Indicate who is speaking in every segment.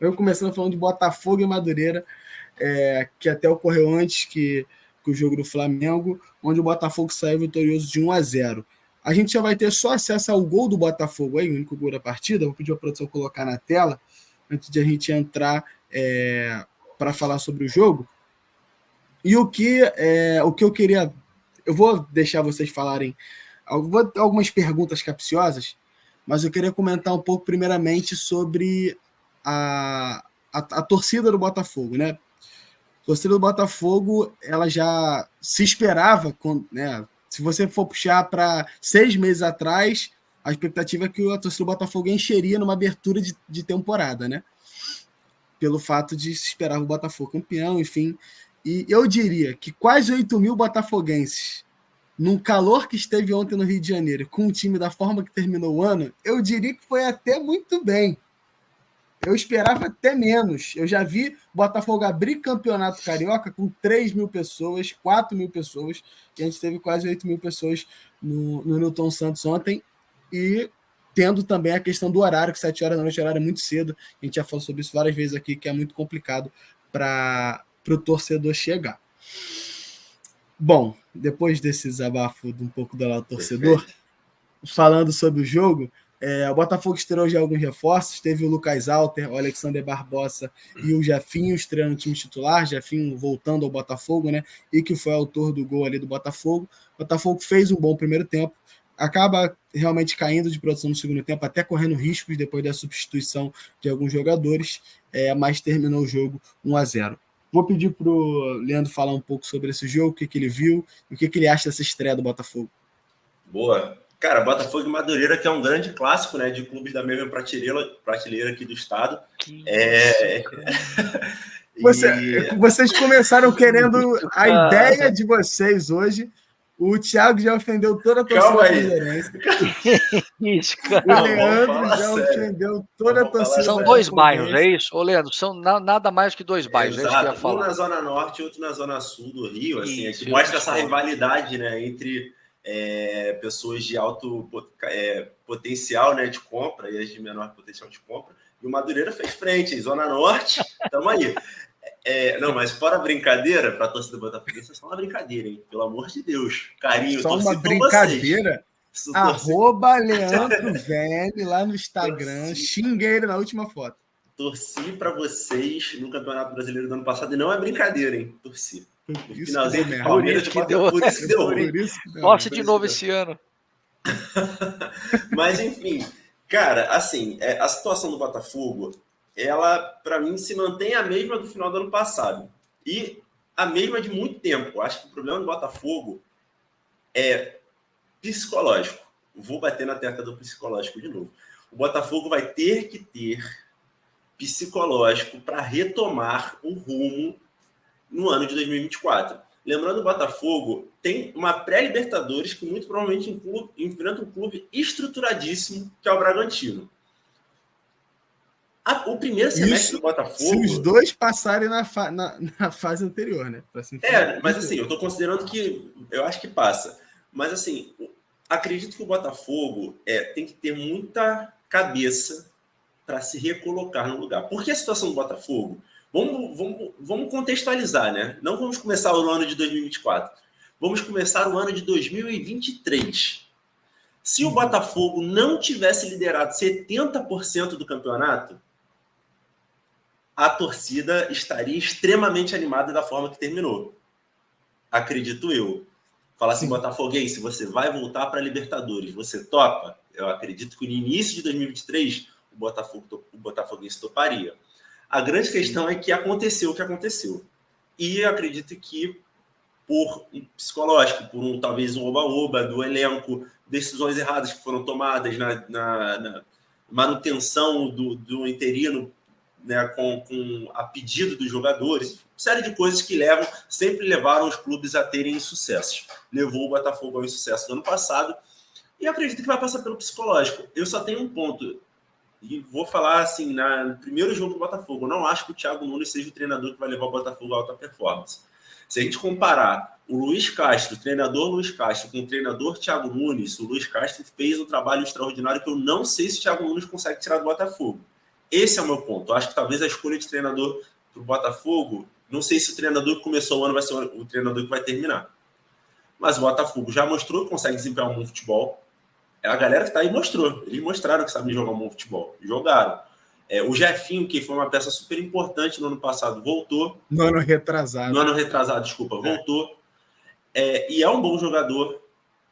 Speaker 1: Eu começando falando de Botafogo e Madureira, que até ocorreu antes que o jogo do Flamengo, onde o Botafogo saiu vitorioso de 1-0. A gente já vai ter só acesso ao gol do Botafogo aí, o único gol da partida. Vou pedir a produção colocar na tela, antes de a gente entrar para falar sobre o jogo. E o que eu queria... Eu vou deixar vocês falarem algumas perguntas capciosas, mas eu queria comentar um pouco, primeiramente, sobre a torcida do Botafogo, né? A torcida do Botafogo, ela já se esperava, né? Se você for puxar para 6 meses atrás, a expectativa é que a torcida do Botafogo encheria numa abertura de temporada, né? Pelo fato de se esperar o Botafogo campeão, enfim. E eu diria que quase 8.000 botafoguenses, num calor que esteve ontem no Rio de Janeiro, com o time da forma que terminou o ano, eu diria que foi até muito bem. Eu esperava até menos. Eu já vi Botafogo abrir campeonato carioca com 3.000 pessoas, 4.000 pessoas, e a gente teve quase 8.000 pessoas no Newton Santos ontem, e tendo também a questão do horário, que 7 horas da noite, horário é muito cedo. A gente já falou sobre isso várias vezes aqui, que é muito complicado para o torcedor chegar. Bom, depois desse desabafo de um pouco do lado torcedor, falando sobre o jogo, o Botafogo estreou já alguns reforços, teve o Lucas Alter, o Alexander Barbosa e o Jefinho estreando no time titular, Jefinho voltando ao Botafogo, né, e que foi autor do gol ali do Botafogo. O Botafogo fez um bom primeiro tempo, acaba realmente caindo de produção no segundo tempo, até correndo riscos depois da substituição de alguns jogadores, mas terminou o jogo 1-0. Vou pedir para o Leandro falar um pouco sobre esse jogo, o que ele viu e o que ele acha dessa estreia do Botafogo.
Speaker 2: Boa. Cara, Botafogo e Madureira, que é um grande clássico, né, de clubes da mesma prateleira aqui do estado.
Speaker 1: Vocês começaram querendo a ideia de vocês hoje. O Thiago já ofendeu toda a torcida cruzeirense.
Speaker 3: Isso, cara.
Speaker 1: O Leandro já ofendeu toda a torcida.
Speaker 3: São 2 bairros, é isso? Ô, Leandro, são nada mais que 2 bairros.
Speaker 2: Exato.
Speaker 3: É isso que eu ia falar.
Speaker 2: Um na Zona Norte e outro na Zona Sul do Rio. Assim, que mostra essa rivalidade, né, entre pessoas de alto potencial, né, de compra e as de menor potencial de compra. E o Madureira fez frente, em Zona Norte, estamos aí. Não, mas fora brincadeira, para a torcida do Botafogo, isso é só uma brincadeira, hein? Pelo amor de Deus. Carinho,
Speaker 1: só uma brincadeira. @ Leandro Vene lá no Instagram. Xinguei ele na última foto.
Speaker 2: Torci para vocês no Campeonato Brasileiro do ano passado, e não é brincadeira, hein? Torci. No finalzinho do Palmeiras, por isso que deu ruim.
Speaker 3: Torce de novo esse ano.
Speaker 2: Mas, enfim, cara, assim, a situação do Botafogo, ela, para mim, se mantém a mesma do final do ano passado. E a mesma de muito tempo. Eu acho que o problema do Botafogo é psicológico. Vou bater na tecla do psicológico de novo. O Botafogo vai ter que ter psicológico para retomar o rumo no ano de 2024. Lembrando, o Botafogo tem uma pré-Libertadores que muito provavelmente enfrenta um clube estruturadíssimo, que é o Bragantino. O primeiro semestre do Botafogo...
Speaker 1: Se os dois passarem na fase anterior, né?
Speaker 2: Mas assim, eu estou considerando que... Eu acho que passa. Mas assim, acredito que o Botafogo tem que ter muita cabeça para se recolocar no lugar. Porque a situação do Botafogo... Vamos contextualizar, né? Não vamos começar o ano de 2024. Vamos começar o ano de 2023. Se o Botafogo não tivesse liderado 70% do campeonato, a torcida estaria extremamente animada da forma que terminou. Acredito eu. Fala assim, botafoguense, você vai voltar para a Libertadores. Você topa? Eu acredito que no início de 2023, o botafoguense toparia. A grande questão é que aconteceu o que aconteceu. E eu acredito que por um psicológico, por talvez um oba-oba do elenco, decisões erradas que foram tomadas na manutenção do interino, né, com a pedido dos jogadores, série de coisas que sempre levaram os clubes a terem insucessos. Levou o Botafogo ao insucesso no ano passado e acredito que vai passar pelo psicológico. Eu só tenho um ponto, e vou falar assim, no primeiro jogo do Botafogo, eu não acho que o Thiago Nunes seja o treinador que vai levar o Botafogo à alta performance. Se a gente comparar o Luiz Castro, o treinador Luiz Castro, com o treinador Thiago Nunes, o Luiz Castro fez um trabalho extraordinário que eu não sei se o Thiago Nunes consegue tirar do Botafogo. esse é o meu ponto. Eu acho que talvez a escolha de treinador para o Botafogo, não sei se o treinador que começou o ano vai ser o treinador que vai terminar. Mas o Botafogo já mostrou que consegue desempenhar um bom futebol. A galera que está aí mostrou. Eles mostraram que sabem jogar um bom futebol. Jogaram. O Jefinho, que foi uma peça super importante no ano passado, voltou.
Speaker 1: No ano retrasado.
Speaker 2: No ano retrasado, desculpa, voltou. E é um bom jogador.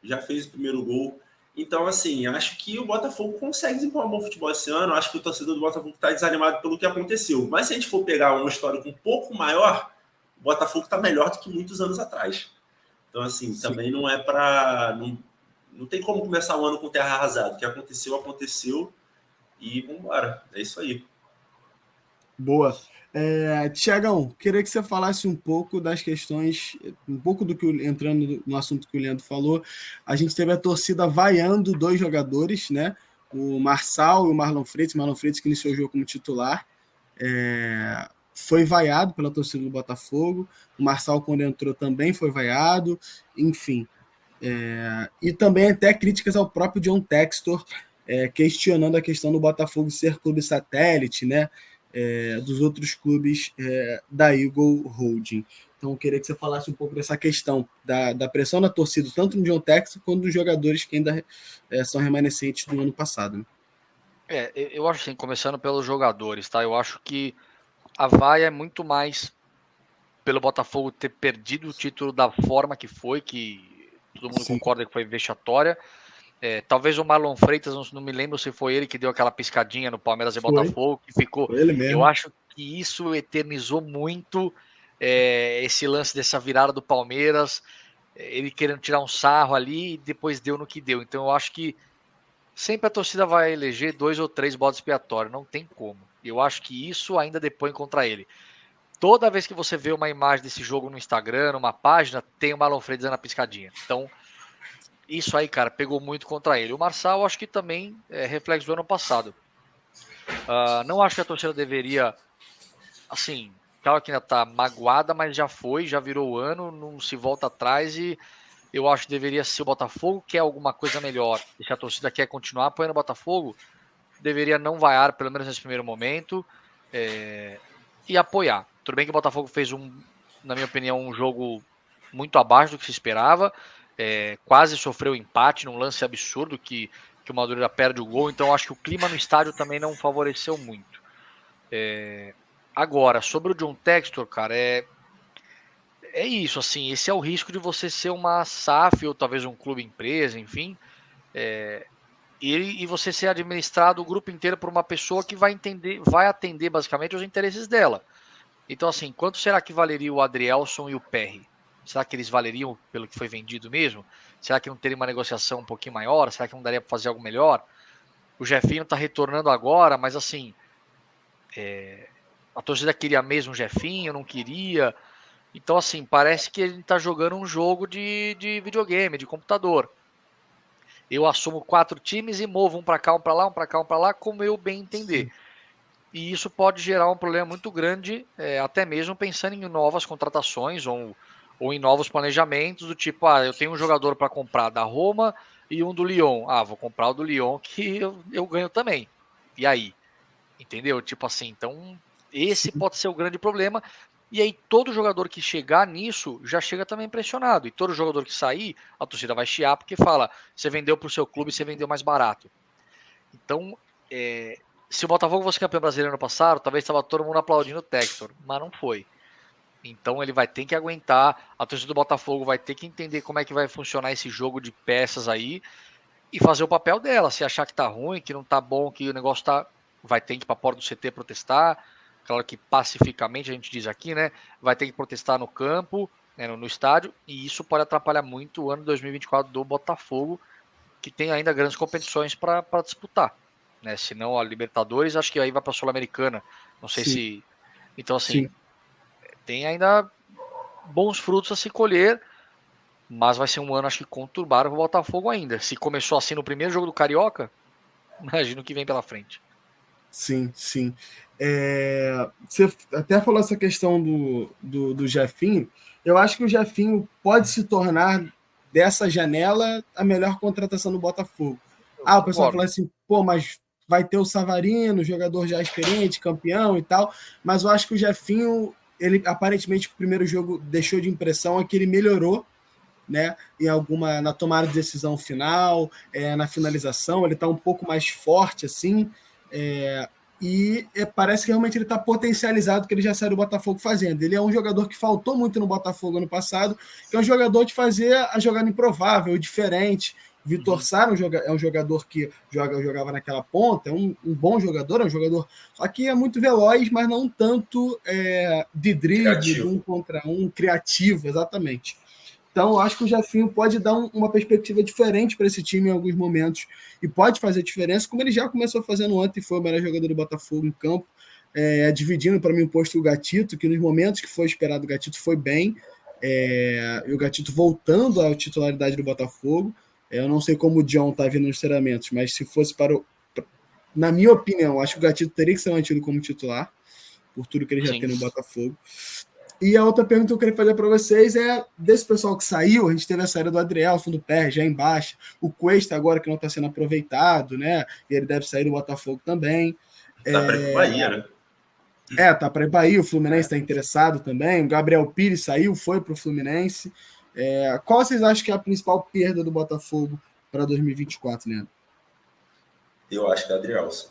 Speaker 2: Já fez o primeiro gol. Então, assim, acho que o Botafogo consegue desempenhar um bom futebol esse ano. Acho que o torcedor do Botafogo está desanimado pelo que aconteceu. Mas se a gente for pegar uma história um pouco maior, o Botafogo está melhor do que muitos anos atrás. Então, assim, sim, também não é para... Não tem como começar o ano com terra arrasada. O que aconteceu, aconteceu. E vamos embora. É isso aí.
Speaker 1: Boa. Tiagão, queria que você falasse um pouco das questões, um pouco do que, entrando no assunto que o Leandro falou, a gente teve a torcida vaiando 2 jogadores, né? O Marçal e o Marlon Freitas que iniciou o jogo como titular, foi vaiado pela torcida do Botafogo, o Marçal quando entrou também foi vaiado, enfim. E também até críticas ao próprio John Textor, questionando a questão do Botafogo ser clube satélite, né? Dos outros clubes da Eagle Holding. Então, eu queria que você falasse um pouco dessa questão da pressão da torcida, tanto no John Textor quanto dos jogadores que ainda são remanescentes do ano passado.
Speaker 3: Né? Eu acho assim, começando pelos jogadores, tá? Eu acho que a vaia é muito mais pelo Botafogo ter perdido o título da forma que foi, que todo mundo concorda que foi vexatória. Talvez o Marlon Freitas, não me lembro se foi ele que deu aquela piscadinha no Palmeiras e Botafogo, que ficou.
Speaker 1: Foi ele mesmo.
Speaker 3: Eu acho que isso eternizou muito esse lance dessa virada do Palmeiras, ele querendo tirar um sarro ali e depois deu no que deu. Então eu acho que sempre a torcida vai eleger 2 ou 3 bodes expiatórios, não tem como. Eu acho que isso ainda depõe contra ele. Toda vez que você vê uma imagem desse jogo no Instagram, numa página, tem o Marlon Freitas dando a piscadinha. Então, isso aí, cara, pegou muito contra ele. O Marçal, acho que também é reflexo do ano passado. Não acho que a torcida deveria, assim, claro que ainda tá magoada, mas já foi, já virou o ano, não se volta atrás e eu acho que deveria ser o Botafogo, quer alguma coisa melhor. E se a torcida quer continuar apoiando o Botafogo, deveria não vaiar, pelo menos nesse primeiro momento, e apoiar. Tudo bem que o Botafogo fez, na minha opinião, um jogo muito abaixo do que se esperava, quase sofreu empate num lance absurdo que o Madureira perde o gol, então acho que o clima no estádio também não favoreceu muito. Agora, sobre o John Textor, cara, é isso, assim, esse é o risco de você ser uma SAF ou talvez um clube empresa, enfim, e você ser administrado o grupo inteiro por uma pessoa que vai atender basicamente os interesses dela. Então, assim, quanto será que valeria o Adrielson e o Perry? Será que eles valeriam pelo que foi vendido mesmo? Será que não teria uma negociação um pouquinho maior? Será que não daria para fazer algo melhor? O Jefinho está retornando agora, mas assim, a torcida queria mesmo o Jefinho, não queria. Então, assim, parece que ele está jogando um jogo de videogame, de computador. Eu assumo 4 times e movo um para cá, um para lá, um para cá, um para lá, como eu bem entender. Sim. E isso pode gerar um problema muito grande, até mesmo pensando em novas contratações ou em novos planejamentos, do tipo, eu tenho um jogador para comprar da Roma e um do Lyon. Vou comprar o do Lyon que eu ganho também. E aí? Entendeu? Tipo assim, então esse pode ser o grande problema. E aí todo jogador que chegar nisso já chega também pressionado. E todo jogador que sair, a torcida vai chiar porque fala, você vendeu para o seu clube, você vendeu mais barato. Então, se o Botafogo fosse campeão brasileiro no passado, talvez estava todo mundo aplaudindo o Textor, mas não foi. Então ele vai ter que aguentar, a torcida do Botafogo vai ter que entender como é que vai funcionar esse jogo de peças aí e fazer o papel dela. Se achar que tá ruim, que não tá bom, que o negócio tá... vai ter que ir pra porta do CT protestar. Claro que pacificamente, a gente diz aqui, né? Vai ter que protestar no campo, né, no estádio, e isso pode atrapalhar muito o ano 2024 do Botafogo, que tem ainda grandes competições para disputar. Né? Se não a Libertadores, acho que aí vai para a Sul-Americana. Não sei se... Então, assim, tem ainda bons frutos a se colher, mas vai ser um ano, acho que, conturbado para o Botafogo ainda. Se começou assim no primeiro jogo do Carioca, imagino que vem pela frente.
Speaker 1: Sim, sim. Você até falou essa questão do Jefinho. Eu acho que o Jefinho pode se tornar, dessa janela, a melhor contratação do Botafogo. O pessoal fala assim, mas vai ter o Savarino, jogador já experiente, campeão e tal, mas eu acho que o Jefinho, ele aparentemente o primeiro jogo deixou de impressão é que ele melhorou, né, na tomada de decisão final, na finalização, ele está um pouco mais forte assim, parece que realmente ele está potencializado que ele já saiu do Botafogo fazendo. Ele é um jogador que faltou muito no Botafogo ano passado, que é um jogador de fazer a jogada improvável, diferente. Vitor Sá é um jogador que jogava naquela ponta, é um bom jogador, é um jogador só que é muito veloz, mas não tanto de drible, de um contra um, criativo, exatamente. Então, eu acho que o Jefinho pode dar uma perspectiva diferente para esse time em alguns momentos e pode fazer diferença, como ele já começou fazendo ontem, foi o melhor jogador do Botafogo em campo, dividindo para mim o posto do Gatito, que nos momentos que foi esperado o Gatito foi bem, e o Gatito voltando à titularidade do Botafogo. Eu não sei como o John está vindo nos treinamentos, mas se fosse na minha opinião, acho que o Gatito teria que ser mantido como titular, por tudo que ele já tem no Botafogo. E a outra pergunta que eu queria fazer para vocês é desse pessoal que saiu, a gente teve a saída do Adrielson, do PR, já embaixo, o Cuesta agora que não está sendo aproveitado, né? E ele deve sair do Botafogo também.
Speaker 2: Tá para ir para o Bahia, né?
Speaker 1: Tá para ir Bahia, o Fluminense está interessado também. O Gabriel Pires saiu, foi para o Fluminense. Qual vocês acham que é a principal perda do Botafogo para 2024, Leandro?
Speaker 2: Eu acho que é o Adrielson.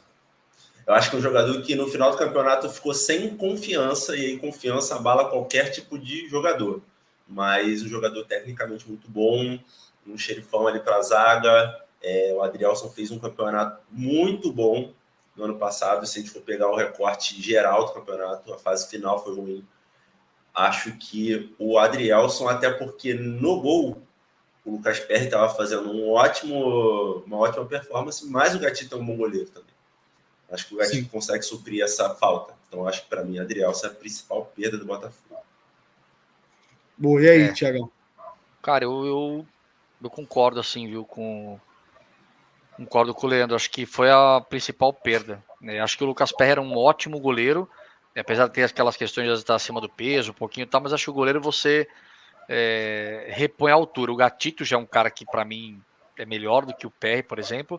Speaker 2: Eu acho que é um jogador que no final do campeonato ficou sem confiança, e aí confiança abala qualquer tipo de jogador. Mas um jogador tecnicamente muito bom, um xerifão ali para a zaga. O Adrielson fez um campeonato muito bom no ano passado. Se a gente for pegar o recorte geral do campeonato, a fase final foi ruim. Acho que o Adrielson, até porque no gol, o Lucas Perry estava fazendo uma ótima performance, mas o Gatito é um bom goleiro também. Acho que o Gatito consegue suprir essa falta. Então, acho que para mim, Adrielson é a principal perda do Botafogo.
Speaker 1: Boa, e aí, Thiagão?
Speaker 3: Cara, eu concordo, assim, viu, concordo com o Leandro. Acho que foi a principal perda. Acho que o Lucas Perry era um ótimo goleiro, apesar de ter aquelas questões de estar acima do peso, um pouquinho e tal, mas acho que o goleiro você repõe a altura. O Gatito já é um cara que, para mim, é melhor do que o Perry, por exemplo.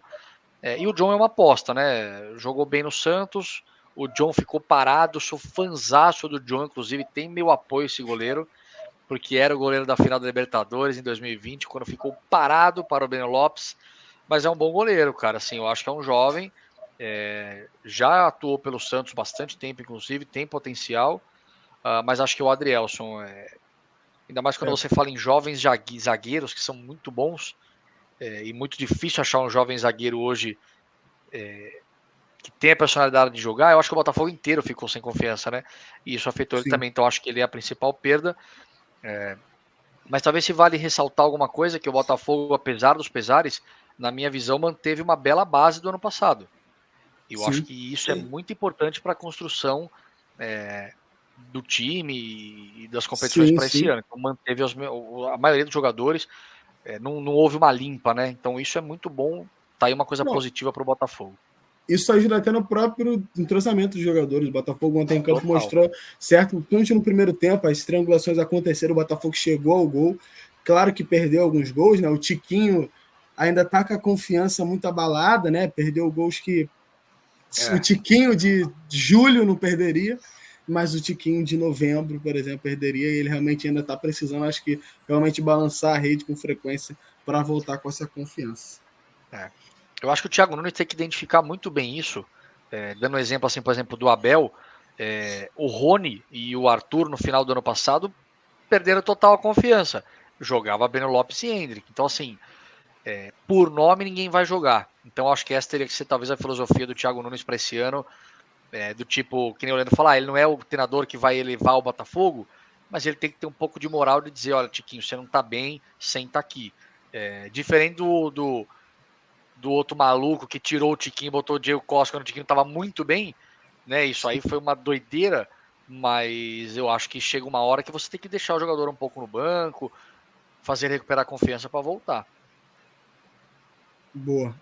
Speaker 3: E o John é uma aposta, né? Jogou bem no Santos, o John ficou parado, sou fanzaço do John, inclusive tem meu apoio esse goleiro, porque era o goleiro da final da Libertadores em 2020, quando ficou parado para o Breno Lopes, mas é um bom goleiro, cara, assim, eu acho que é um jovem, já atuou pelo Santos bastante tempo, inclusive, tem potencial, mas acho que o Adrielson, ainda mais quando você fala em jovens zagueiros, que são muito bons, e muito difícil achar um jovem zagueiro hoje que tem a personalidade de jogar. Eu acho que o Botafogo inteiro ficou sem confiança, né? E isso afetou ele também. Então acho que ele é a principal perda. Mas talvez se vale ressaltar alguma coisa, que o Botafogo, apesar dos pesares, na minha visão, manteve uma bela base do ano passado. Eu acho que isso é muito importante para a construção do time e das competições para esse ano. Então manteve a maioria dos jogadores, não houve uma limpa, né? Então isso é muito bom. Tá aí uma coisa positiva para o Botafogo.
Speaker 1: Isso ajuda até no próprio entrosamento dos jogadores. O Botafogo ontem em campo mostrou certo, principalmente no primeiro tempo, as triangulações aconteceram, o Botafogo chegou ao gol. Claro que perdeu alguns gols, né? O Tiquinho ainda tá com a confiança muito abalada, né? Perdeu gols que o Tiquinho de julho não perderia, mas o Tiquinho de novembro, por exemplo, perderia, e ele realmente ainda está precisando, acho que, realmente balançar a rede com frequência para voltar com essa confiança.
Speaker 3: Eu acho que o Thiago Nunes tem que identificar muito bem isso, dando um exemplo assim, por exemplo, do Abel, o Rony e o Arthur no final do ano passado perderam total a confiança. Jogava Breno Lopes e Hendrick. Então, assim, por nome ninguém vai jogar. Então, acho que essa teria que ser talvez a filosofia do Thiago Nunes para esse ano, do tipo, que nem o Leandro falar, ele não é o treinador que vai elevar o Botafogo, mas ele tem que ter um pouco de moral de dizer, olha, Tiquinho, você não tá bem, senta aqui. Diferente do outro maluco que tirou o Tiquinho e botou o Diego Costa quando o Tiquinho estava muito bem, né? Isso aí foi uma doideira, mas eu acho que chega uma hora que você tem que deixar o jogador um pouco no banco, fazer ele recuperar a confiança para voltar.
Speaker 1: Boa.